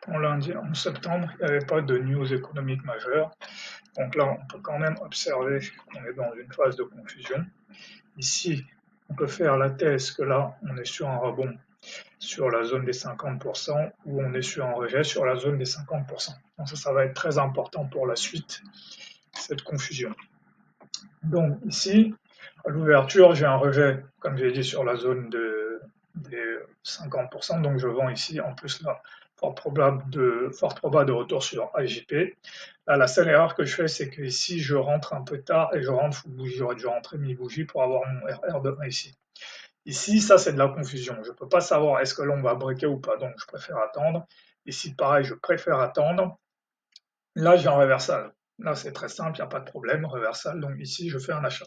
En lundi 11 septembre, il n'y avait pas de news économique majeure. Donc là, on peut quand même observer qu'on est dans une phase de confusion. Ici, on peut faire la thèse que là, on est sur un rebond sur la zone des 50% ou on est sur un rejet sur la zone des 50%. Donc ça va être très important pour la suite, cette confusion. Donc ici, à l'ouverture, j'ai un rejet, comme j'ai dit, sur la zone des 50%. Donc je vends ici, en plus là, fort probable de retour sur AJP. Là, la seule erreur que je fais, c'est que ici, je rentre un peu tard et je rentre full bougie. J'aurais dû rentrer mi-bougie pour avoir mon RR de 1 ici. Ici, ça, c'est de la confusion. Je ne peux pas savoir est-ce que l'on va breaker ou pas. Donc, je préfère attendre. Ici, pareil, je préfère attendre. Là, j'ai un reversal. Là, c'est très simple, il n'y a pas de problème, reversal. Donc ici, je fais un achat.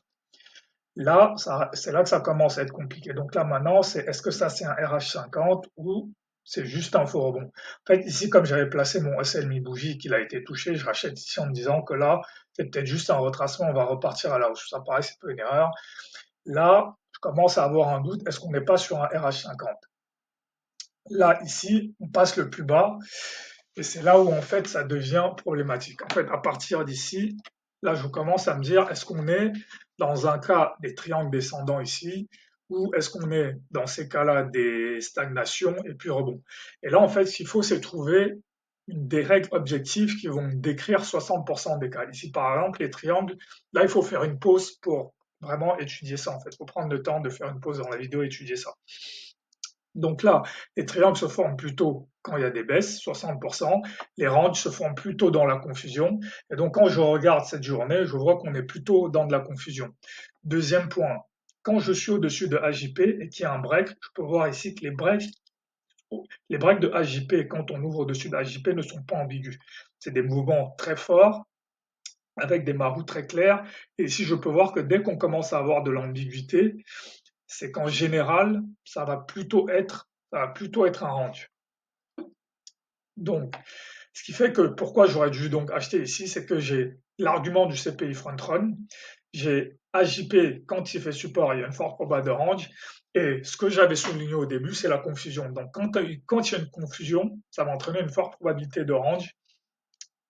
Là, c'est là que ça commence à être compliqué. Donc là, maintenant, est-ce que ça, c'est un RH50 ou c'est juste un faux rebond? En fait, ici, comme j'avais placé mon SL mi-bougie qu'il a été touché, je rachète ici en me disant que là, c'est peut-être juste un retracement, on va repartir à la hausse. Ça paraît, c'est pas une erreur. Là, je commence à avoir un doute, est-ce qu'on n'est pas sur un RH50? Là, ici, on passe le plus bas. Et c'est là où, en fait, ça devient problématique. En fait, à partir d'ici, là, je commence à me dire, est-ce qu'on est dans un cas des triangles descendants ici, ou est-ce qu'on est dans ces cas-là des stagnations et puis rebond? Et là, en fait, ce qu'il faut, c'est trouver des règles objectives qui vont décrire 60% des cas. Ici, par exemple, les triangles, là, il faut faire une pause pour vraiment étudier ça, en fait. Il faut prendre le temps de faire une pause dans la vidéo et étudier ça. Donc là, les triangles se forment plutôt quand il y a des baisses, 60%. Les ranges se forment plutôt dans la confusion. Et donc quand je regarde cette journée, je vois qu'on est plutôt dans de la confusion. Deuxième point, quand je suis au-dessus de AJP et qu'il y a un break, je peux voir ici que les breaks de AJP, quand on ouvre au-dessus de AJP, ne sont pas ambigus. C'est des mouvements très forts avec des marous très clairs. Et ici, je peux voir que dès qu'on commence à avoir de l'ambiguïté, c'est qu'en général, ça va plutôt être un range. Donc, ce qui fait que pourquoi j'aurais dû donc acheter ici, c'est que j'ai l'argument du CPI front run, j'ai AJP quand il fait support, il y a une forte probabilité de range, et ce que j'avais souligné au début, c'est la confusion. Donc, quand il y a une confusion, ça va entraîner une forte probabilité de range.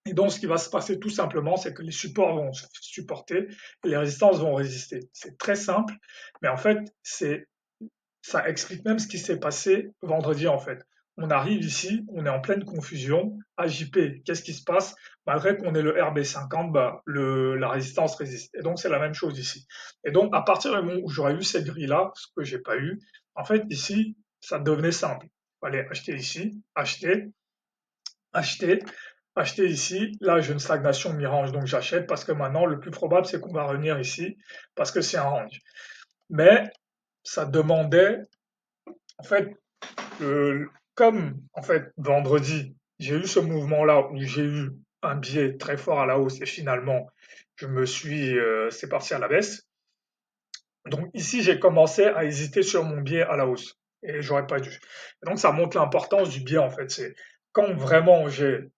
Et donc, ce qui va se passer tout simplement, c'est que les supports vont supporter et les résistances vont résister. C'est très simple, mais en fait, ça explique même ce qui s'est passé vendredi en fait. On arrive ici, on est en pleine confusion. AJP, qu'est-ce qui se passe? Malgré qu'on ait le RB50, la résistance résiste. Et donc c'est la même chose ici. Et donc à partir du moment où j'aurais eu cette grille-là, ce que j'ai pas eu, en fait ici, ça devenait simple. Il fallait acheter ici, acheter, acheter, acheter ici. Là j'ai une stagnation mi-range, donc j'achète parce que maintenant le plus probable c'est qu'on va revenir ici parce que c'est un range. Mais ça demandait en fait, comme en fait vendredi, j'ai eu ce mouvement-là où j'ai eu un biais très fort à la hausse et finalement c'est parti à la baisse. Donc ici, j'ai commencé à hésiter sur mon biais à la hausse et j'aurais pas dû. Et donc ça montre l'importance du biais en fait. C'est quand vraiment j'ai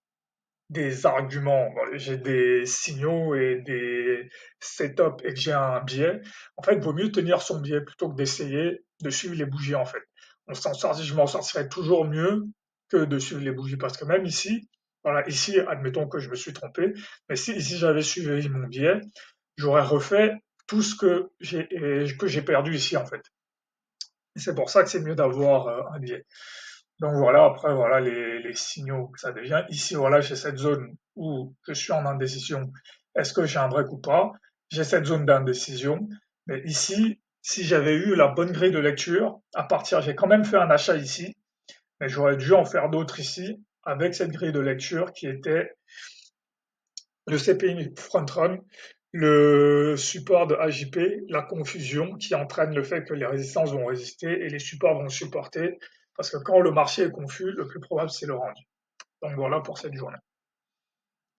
des arguments, j'ai des signaux et des setups et que j'ai un biais, en fait, il vaut mieux tenir son biais plutôt que d'essayer de suivre les bougies, en fait. Je m'en sortirais toujours mieux que de suivre les bougies, parce que même ici, voilà, ici, admettons que je me suis trompé, mais si ici j'avais suivi mon biais, j'aurais refait tout ce que j'ai perdu ici, en fait. Et c'est pour ça que c'est mieux d'avoir un biais. Donc voilà, après voilà les signaux que ça devient. Ici, voilà, j'ai cette zone où je suis en indécision. Est-ce que j'ai un break ou pas? J'ai cette zone d'indécision. Mais ici, si j'avais eu la bonne grille de lecture, j'ai quand même fait un achat ici, mais j'aurais dû en faire d'autres ici avec cette grille de lecture qui était le CPI front run, le support de AJP, la confusion qui entraîne le fait que les résistances vont résister et les supports vont supporter, parce que quand le marché est confus, le plus probable c'est le range. Donc voilà pour cette journée.